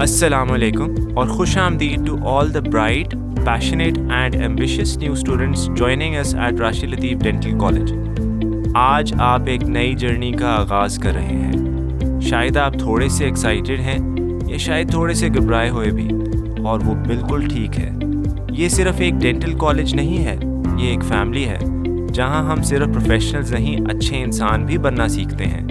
Assalamualaikum और खुश आमदीद to all the bright, passionate and ambitious new students joining us at Rashid Latif Dental College. आज आप एक नई जर्नी का आगाज़ कर रहे हैं। शायद आप थोड़े से एक्साइटेड हैं या शायद थोड़े से घबराए हुए भी, और वो बिल्कुल ठीक है। ये सिर्फ एक डेंटल कॉलेज नहीं है, ये एक फैमिली है जहां हम सिर्फ प्रोफेशनल्स नहीं, अच्छे इंसान भी बनना सीखते हैं।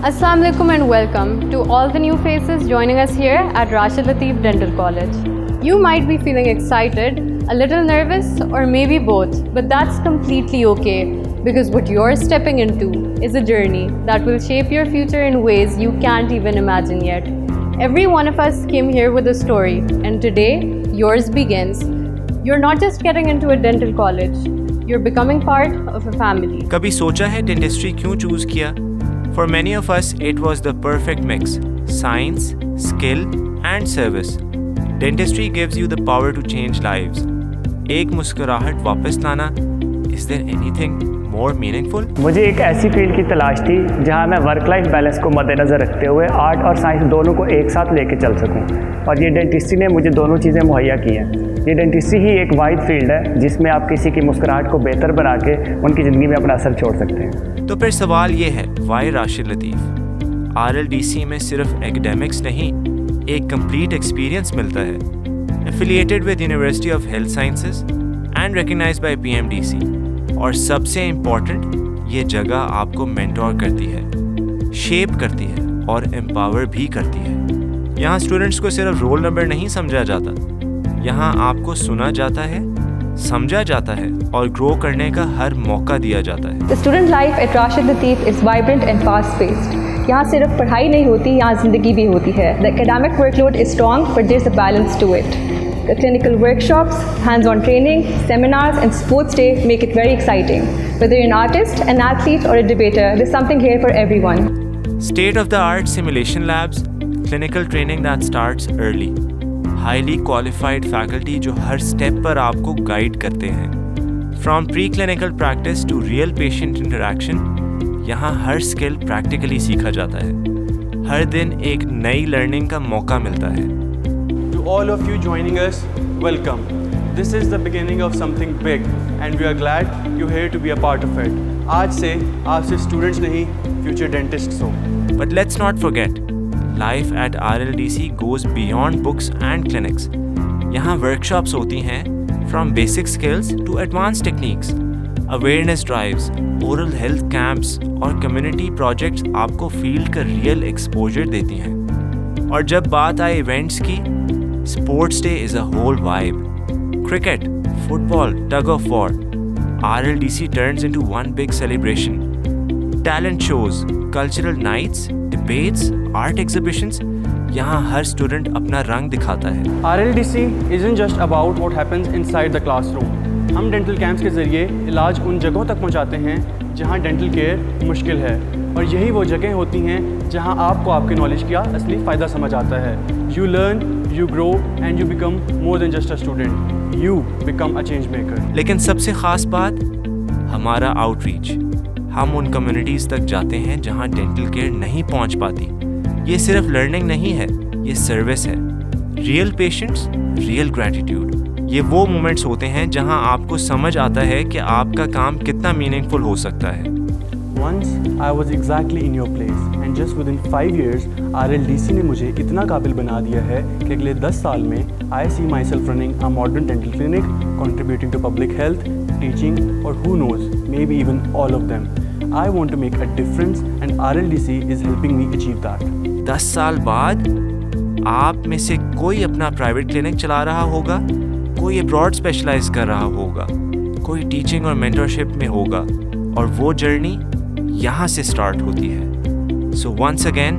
Assalamu alaikum and welcome to all the new faces joining us here at Rashid Latif Dental College. You might be feeling excited, a little nervous, or maybe both, but that's completely okay because what you're stepping into is a journey that will shape your future in ways you can't even imagine yet. Every one of us came here with a story, and today yours begins. You're not just getting into a dental college, you're becoming part of a family. कभी सोचा है dentistry क्यों choose किया? For many of us, it was the perfect mix: science, skill, and service. Dentistry gives you the power to change lives. एक मुस्कुराहट वापस लाना. Is there anything more meaningful? मुझे एक ऐसी फील्ड की तलाश थी जहां मैं वर्क लाइफ बैलेंस को मद्देनज़र रखते हुए आर्ट और साइंस दोनों को एक साथ लेके चल सकूं, और ये डेंटिस्ट्री ने मुझे दोनों चीज़ें मुहैया की हैं। ये डेंटिस्ट्री ही एक वाइड फील्ड है जिसमें आप किसी की मुस्कुराहट को बेहतर बना के उनकी ज़िंदगी में अपना असर छोड़ सकते हैं। तो फिर सवाल ये है, वाई राशिद लतीफ़? RLDC में सिर्फ एकेडमिक्स नहीं, एक कंप्लीट एक्सपीरियंस मिलता है। Affiliated with university of health sciences and recognized by PMDC, और सबसे इम्पॉर्टेंट, ये जगह आपको मेंटोर करती है, शेप करती है और एम्पावर भी करती है। यहाँ स्टूडेंट्स को सिर्फ रोल नंबर नहीं समझा जाता, यहाँ आपको सुना जाता है, समझा जाता है और ग्रो करने का हर मौका दिया जाता है। The student life at Rashid Latif is vibrant and fast-paced. यहाँ सिर्फ पढ़ाई नहीं होती, यहाँ ज़िंदगी भी होती है। The academic workload is strong, but there's a balance to it. The clinical workshops, hands-on training, seminars, and sports day make it very exciting. Whether you're an artist, an athlete, or a debater, there's something here for everyone. State-of-the-art simulation labs, clinical training that starts early. Highly qualified faculty जो हर step पर आपको guide करते हैं। From pre clinical practice to real patient interaction, यहाँ हर skill practically सीखा जाता है। हर दिन एक नई लर्निंग का मौका मिलता है। To all of you joining us, welcome. This is the beginning of something big and we are glad you're here to be a part of it. आज से आप सिर्फ स्टूडेंट्स नहीं, फ्यूचर डेंटिस्ट्स हो। But let's not forget, Life at RLDC goes beyond books and clinics. यहाँ workshops होती हैं from basic skills to advanced techniques. Awareness drives, oral health camps और community projects आपको field का real exposure देती हैं। और जब बात आए events की, Sports Day is a whole vibe. Cricket, football, tug of war. RLDC turns into one big celebration. Talent shows, cultural nights, debates, art exhibitions, यहाँ हर स्टूडेंट अपना रंग दिखाता है। RLDC isn't just about what happens inside the classroom. हम dental camps के ज़रिए इलाज उन जगहों तक पहुँचाते हैं जहाँ डेंटल केयर मुश्किल है, और यही वो जगह होती हैं जहाँ आपको आपके नॉलेज का असली फ़ायदा समझ आता है। You learn, you grow and you become more than just a student. You become a change maker. लेकिन सबसे ख़ास बात, हमारा आउटरीच। हम उन कम्युनिटीज़ तक जाते हैं जहाँ डेंटल केयर नहीं पहुँच पाती। ये सिर्फ लर्निंग नहीं है, ये सर्विस है। Real patients, real gratitude. ये वो मोमेंट्स होते हैं जहाँ आपको समझ आता है कि आपका काम कितना मीनिंगफुल हो सकता है। Once I was exactly in your place and just within 5 years RLDC ने मुझे इतना काबिल बना दिया है कि अगले 10 साल में I see myself running a modern dental clinic, contributing to public health, teaching, or who knows, maybe even all of them. I want to make a difference and RLDC is helping me achieve that. 10 साल बाद आप में से कोई अपना private clinic चला रहा होगा, कोई अब्रॉड स्पेशलाइज कर रहा होगा, कोई टीचिंग और मेंटरशिप में होगा, और वो जर्नी यहाँ से स्टार्ट होती है। So once again,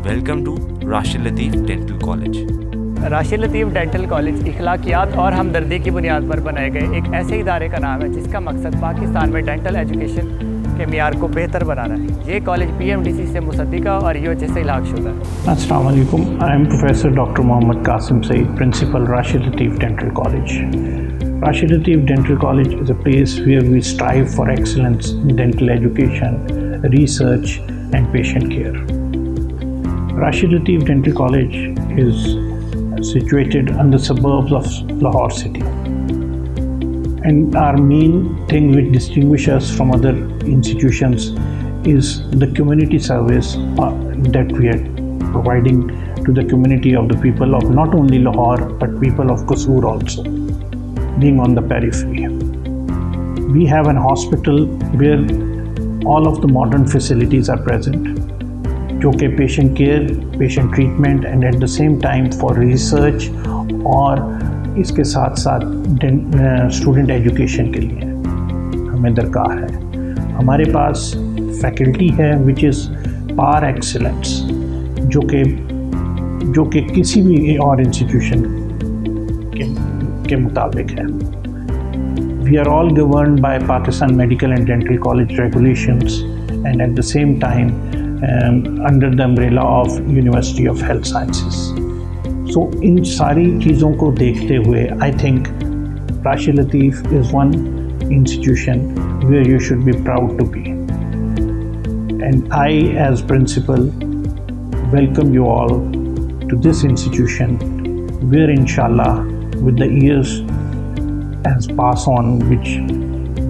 welcome to Rashid Latif dental College. Rashid Latif dental College इखलाकियात और हमदर्दी की बुनियाद पर बनाए गए एक ऐसे इदारे का नाम है जिसका मकसद पाकिस्तान में डेंटल एजुकेशन के मियार को बेहतर बनाना है। ये कॉलेज PMDC से मुसद्दिका और UHS से इलाक़शुदा है। अस्सलाम वालेकुम, I am professor doctor Mohammad Qasim Saeed, principal Rashid Latif dental college. Rashid Latif Dental College is a place where we strive for excellence in dental education, research and patient care. Rashid Latif Dental College is situated in the suburbs of Lahore city. And our main thing which distinguishes us from other institutions is the community service that we are providing to the community of the people of not only Lahore but people of Qasur also, being on the periphery. We have an hospital where all of the modern facilities are present, जो कि patient care, patient treatment and at the same time for research और इसके साथ साथ student education के लिए हमें दरकार है। हमारे पास फैकल्टी है विच इज़ पार एक्सीलेंस, जो कि किसी भी और इंस्टीट्यूशन के मुताबिक है। We are all governed by Pakistan Medical and Dental College Regulations and at the same time under the umbrella of University of Health Sciences. So इन सारी चीज़ों को देखते हुए I think Rashid Latif is one institution where you should be proud to be, and I as principal welcome you all to this institution where inshallah with the years as pass on which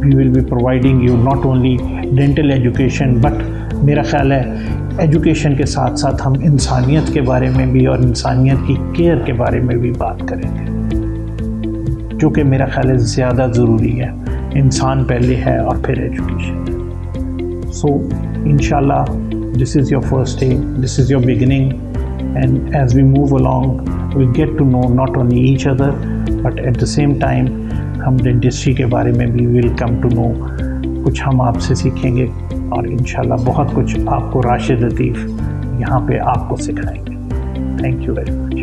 we will be providing you not only dental education but मेरा ख्याल है education के साथ साथ हम इंसानियत के बारे में भी और इंसानियत की केयर के बारे में भी बात करेंगे, जो कि मेरा ख्याल है ज़्यादा ज़रूरी है। इंसान पहले है और फिर एजुकेशन। सो इंशाल्लाह this is your first day, this is your beginning, and as we move along we get to know not only each other but at the same time हम डेंटिस्ट्री के बारे में भी will come to know, कुछ हम आपसे सीखेंगे और इंशाल्लाह बहुत कुछ आपको राशिद लतीफ़ यहाँ पे आपको सिखाएंगे। Thank you very much.